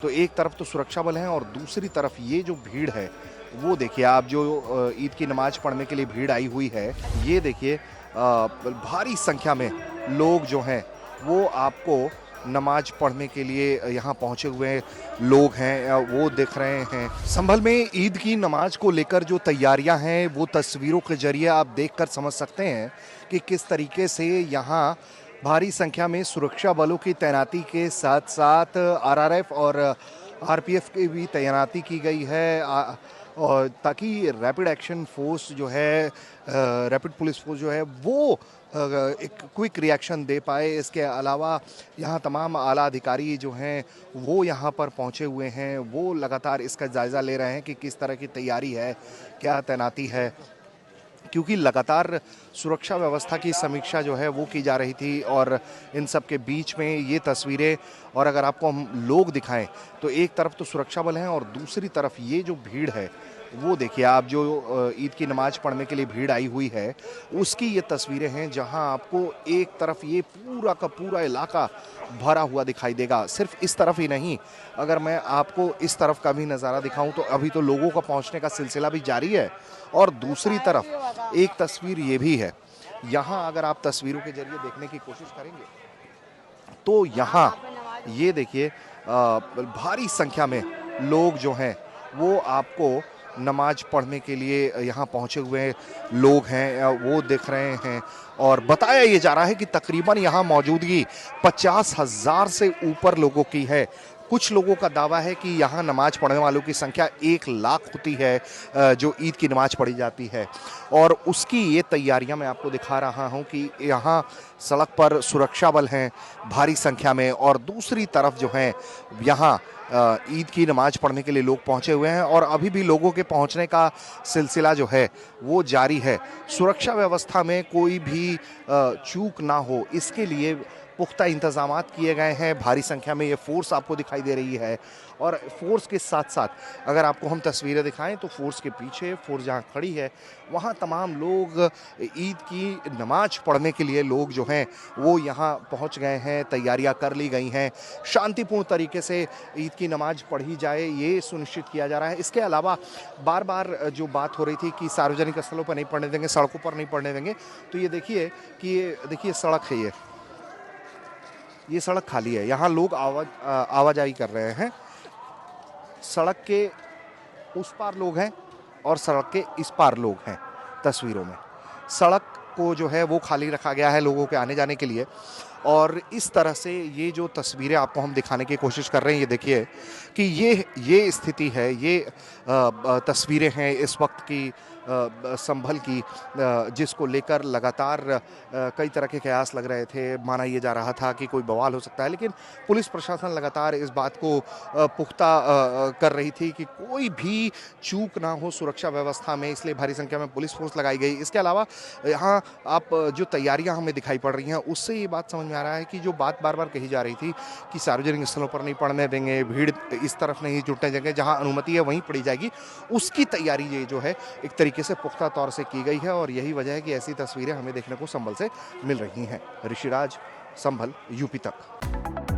तो एक तरफ तो सुरक्षा बल हैं और दूसरी तरफ ये जो भीड़ है वो देखिए आप जो ईद की नमाज पढ़ने के लिए भीड़ आई हुई है। ये देखिए भारी संख्या में लोग जो हैं वो आपको नमाज पढ़ने के लिए यहाँ पहुँचे हुए लोग हैं वो दिख रहे हैं। संभल में ईद की नमाज को लेकर जो तैयारियां हैं वो तस्वीरों के जरिए आप देखकर समझ सकते हैं कि किस तरीके से यहाँ भारी संख्या में सुरक्षा बलों की तैनाती के साथ साथ आरआरएफ और आरपीएफ की भी तैनाती की गई है और ताकि रैपिड एक्शन फोर्स जो है रैपिड पुलिस फोर्स जो है वो एक क्विक रिएक्शन दे पाए। इसके अलावा यहाँ तमाम आला अधिकारी जो हैं वो यहाँ पर पहुँचे हुए हैं, वो लगातार इसका जायज़ा ले रहे हैं कि किस तरह की तैयारी है, क्या तैनाती है, क्योंकि लगातार सुरक्षा व्यवस्था की समीक्षा जो है वो की जा रही थी। और इन सब के बीच में ये तस्वीरें, और अगर आपको हम लोग दिखाएं तो एक तरफ तो सुरक्षा बल हैं और दूसरी तरफ ये जो भीड़ है वो देखिए आप जो ईद की नमाज पढ़ने के लिए भीड़ आई हुई है उसकी ये तस्वीरें हैं, जहां आपको एक तरफ ये पूरा का पूरा इलाका भरा हुआ दिखाई देगा। सिर्फ इस तरफ ही नहीं, अगर मैं आपको इस तरफ का भी नज़ारा दिखाऊं तो अभी तो लोगों का पहुंचने का सिलसिला भी जारी है। और दूसरी तरफ एक तस्वीर ये भी है, यहाँ अगर आप तस्वीरों के जरिए देखने की कोशिश करेंगे तो यहाँ ये देखिए भारी संख्या में लोग जो हैं वो आपको नमाज पढ़ने के लिए यहाँ पहुँचे हुए लोग हैं वो दिख रहे हैं। और बताया ये जा रहा है कि तकरीबन यहाँ मौजूदगी 50,000 से ऊपर लोगों की है। कुछ लोगों का दावा है कि यहाँ नमाज पढ़ने वालों की संख्या 1 लाख होती है जो ईद की नमाज पढ़ी जाती है। और उसकी ये तैयारियां मैं आपको दिखा रहा हूँ कि यहाँ सड़क पर सुरक्षा बल हैं भारी संख्या में, और दूसरी तरफ जो है यहाँ ईद की नमाज पढ़ने के लिए लोग पहुँचे हुए हैं और अभी भी लोगों के पहुँचने का सिलसिला जो है वो जारी है। सुरक्षा व्यवस्था में कोई भी चूक ना हो इसके लिए पुख्ता इंतजामात किए गए हैं। भारी संख्या में ये फोर्स आपको दिखाई दे रही है और फोर्स के साथ साथ अगर आपको हम तस्वीरें दिखाएं तो फोर्स के पीछे फोर्स जहां खड़ी है वहां तमाम लोग ईद की नमाज पढ़ने के लिए लोग जो हैं वो यहां पहुंच गए हैं, तैयारियां कर ली गई हैं। शांतिपूर्ण तरीके से ईद की नमाज पढ़ी जाए ये सुनिश्चित किया जा रहा है। इसके अलावा बार बार जो बात हो रही थी कि सार्वजनिक स्थलों पर नहीं पढ़ने देंगे, सड़कों पर नहीं पढ़ने देंगे, तो ये देखिए कि देखिए सड़क है, ये सड़क खाली है, यहाँ लोग आवाजाही कर रहे हैं। सड़क के उस पार लोग हैं और सड़क के इस पार लोग हैं। तस्वीरों में सड़क को जो है वो खाली रखा गया है लोगों के आने जाने के लिए। और इस तरह से ये जो तस्वीरें आपको हम दिखाने की कोशिश कर रहे हैं, ये देखिए कि ये स्थिति है, ये तस्वीरें हैं इस वक्त की संभल की, जिसको लेकर लगातार कई तरह के कयास लग रहे थे। माना ये जा रहा था कि कोई बवाल हो सकता है, लेकिन पुलिस प्रशासन लगातार इस बात को पुख्ता कर रही थी कि कोई भी चूक ना हो सुरक्षा व्यवस्था में, इसलिए भारी संख्या में पुलिस फोर्स लगाई गई। इसके अलावा यहाँ आप जो तैयारियां हमें दिखाई पड़ रही हैं उससे ये बात समझ में आ रहा है कि जो बात बार बार कही जा रही थी कि सार्वजनिक स्थलों पर नहीं पढ़ने देंगे, भीड़ इस तरफ नहीं जुटने देंगे, जहां अनुमति है वहीं पढ़ी जाएगी, उसकी तैयारी ये जो है एक तरीके से पुख्ता तौर से की गई है। और यही वजह है कि ऐसी तस्वीरें हमें देखने को संभल से मिल रही हैं। ऋषिराज, संभल, यूपी तक।